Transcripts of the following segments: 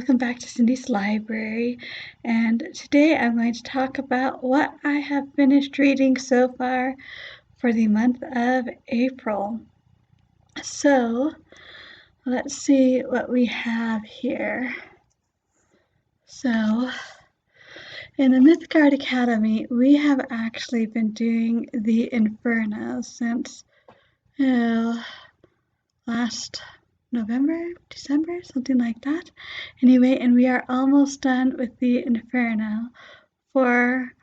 welcome back to Cindy's Library, and today I'm going to talk about what I have finished reading so far for the month of April. So, let's see what we have here. So, in the Mythgard Academy, we have actually been doing the Inferno since last November, December, something like that. Anyway, and we are almost done with the Inferno for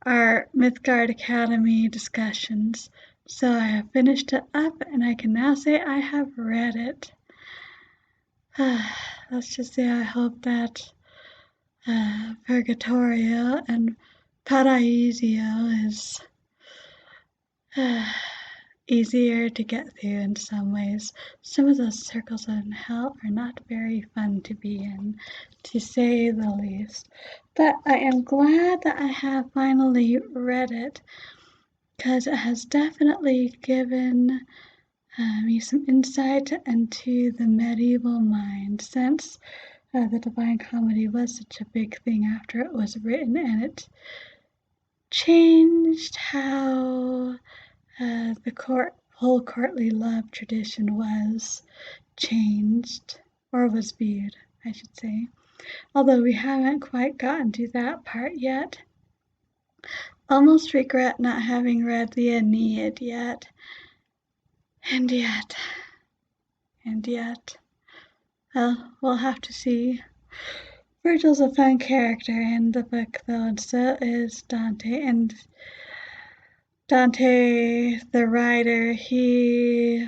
our Mythgard Academy discussions. So I have finished it up and I can now say I have read it. Let's just say I hope that Purgatorio and Paraíso is easier to get through in some ways. Some of those circles in hell are not very fun to be in, to say the least. But I am glad that I have finally read it, because it has definitely given me some insight into the medieval mind, since the Divine Comedy was such a big thing after it was written, and it changed how the whole courtly love tradition was changed, or was viewed, I should say. Although we haven't quite gotten to that part yet. Almost regret not having read the Aeneid yet. And yet. Well, we'll have to see. Virgil's a fun character in the book, though, and so is Dante. And Dante, the writer, he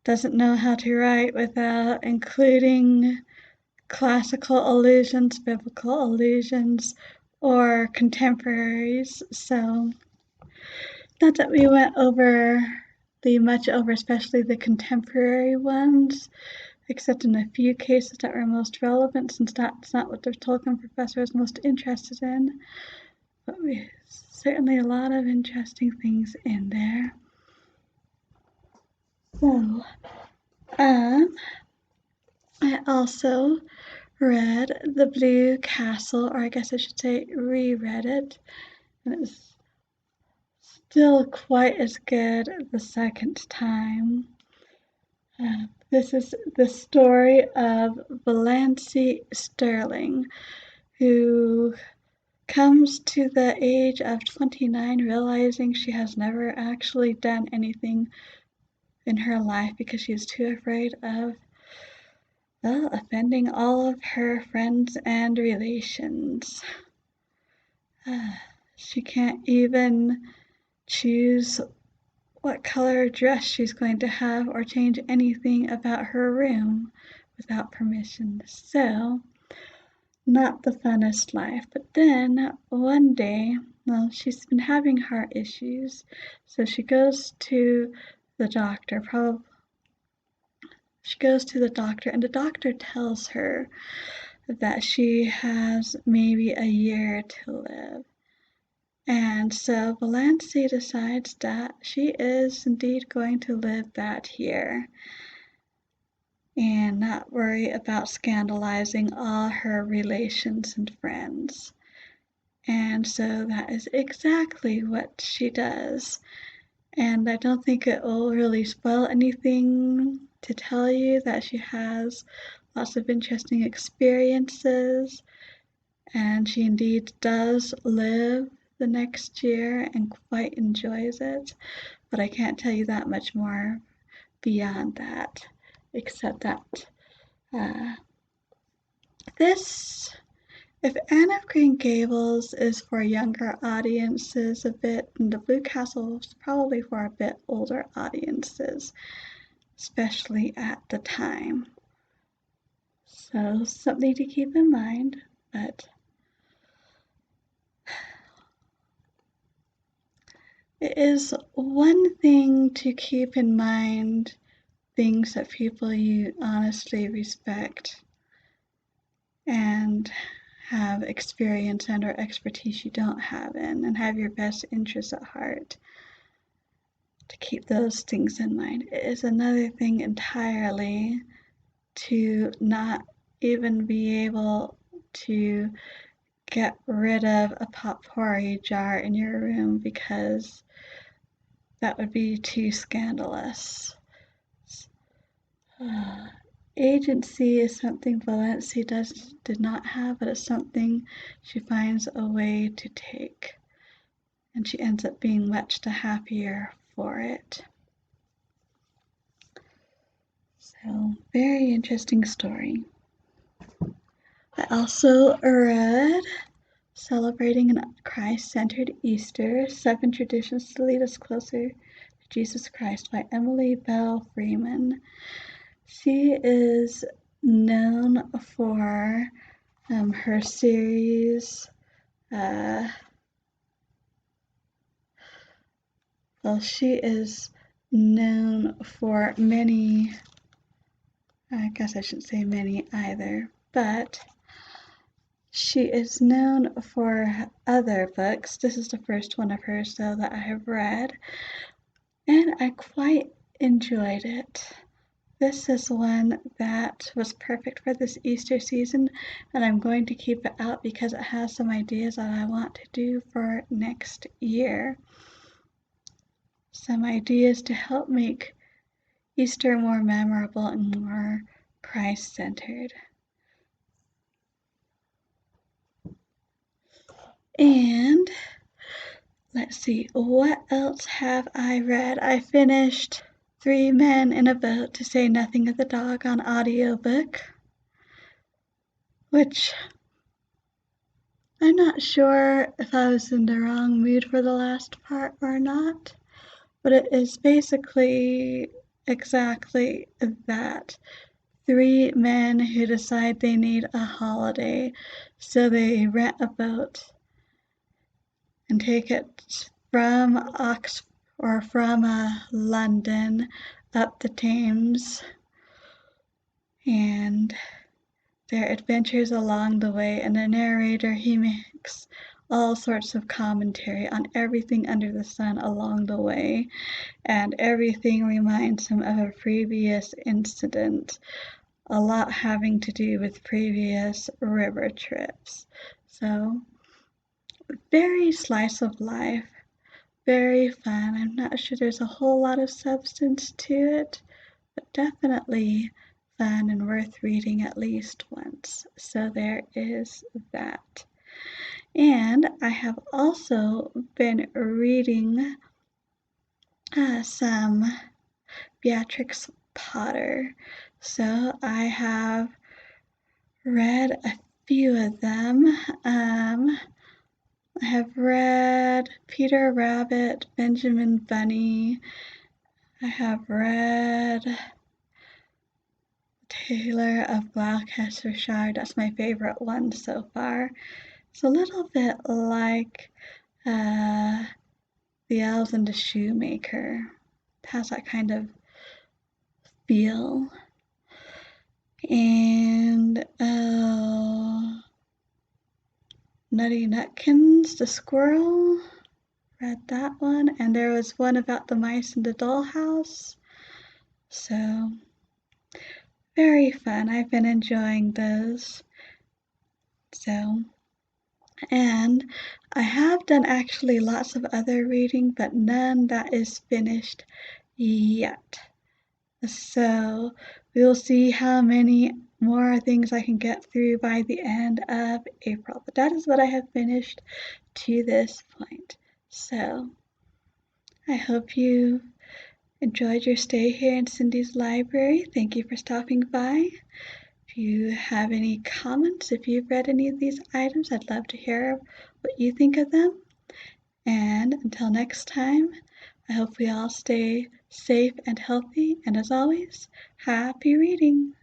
doesn't know how to write without including classical allusions, biblical allusions, or contemporaries. So, not that we went much over, especially the contemporary ones, except in a few cases that were most relevant, since that's not what the Tolkien professor is most interested in. But we certainly a lot of interesting things in there. So, I also read The Blue Castle, or I guess I should say reread it, and it's still quite as good the second time. This is the story of Valancy Sterling, who comes to the age of 29 realizing she has never actually done anything in her life because she is too afraid of, well, offending all of her friends and relations. She can't even choose what color dress she's going to have or change anything about her room without permission. So, not the funnest life. But then one day, well, she's been having heart issues, so she goes to the doctor. She goes to the doctor, and the doctor tells her that she has maybe a year to live. And so Valancy decides that she is indeed going to live that year and not worry about scandalizing all her relations and friends. And so that is exactly what she does. And I don't think it will really spoil anything to tell you that she has lots of interesting experiences, and she indeed does live the next year and quite enjoys it. But I can't tell you that much more beyond that, except that if Anne of Green Gables is for younger audiences a bit, and The Blue Castle is probably for a bit older audiences, especially at the time. So, something to keep in mind, but it is one thing to keep in mind things that people you honestly respect and have experience and or expertise you don't have in, and have your best interests at heart. To keep those things in mind. It is another thing entirely to not even be able to get rid of a potpourri jar in your room because that would be too scandalous. Agency is something Valencia did not have, but it's something she finds a way to take. And she ends up being much the happier for it. So, very interesting story. I also read Celebrating a Christ-Centered Easter, 7 Traditions to Lead Us Closer to Jesus Christ by Emily Bell Freeman. She is known for her series, she is known for many, I guess I shouldn't say many either, but she is known for other books. This is the first one of hers, though, that I have read, and I quite enjoyed it. This is one that was perfect for this Easter season, and I'm going to keep it out because it has some ideas that I want to do for next year. Some ideas to help make Easter more memorable and more Christ-centered. And let's see, what else have I read? I finished 3 Men in a Boat, to Say Nothing of the Dog, on audiobook, which I'm not sure if I was in the wrong mood for the last part or not, but it is basically exactly that. 3 men who decide they need a holiday, so they rent a boat and take it from London up the Thames, and their adventures along the way. And the narrator, he makes all sorts of commentary on everything under the sun along the way, and everything reminds him of a previous incident, a lot having to do with previous river trips. So, very slice of life, very fun. I'm not sure there's a whole lot of substance to it, but definitely fun and worth reading at least once. So there is that. And I have also been reading some Beatrix Potter. So I have read a few of them. I have read Peter Rabbit, Benjamin Bunny. I have read Taylor of Gloucestershire. That's my favorite one so far. It's a little bit like The Elves and the Shoemaker. It has that kind of feel. And Nutty Nutkins, the Squirrel. Read that one. And there was one about the mice in the dollhouse. So, very fun. I've been enjoying those. So, and I have done actually lots of other reading, but none that is finished yet. So we'll see how many more things I can get through by the end of April. But that is what I have finished to this point. So I hope you enjoyed your stay here in Cindy's library. Thank you for stopping by. If you have any comments, if you've read any of these items, I'd love to hear what you think of them. And until next time, I hope we all stay safe and healthy. And as always, happy reading.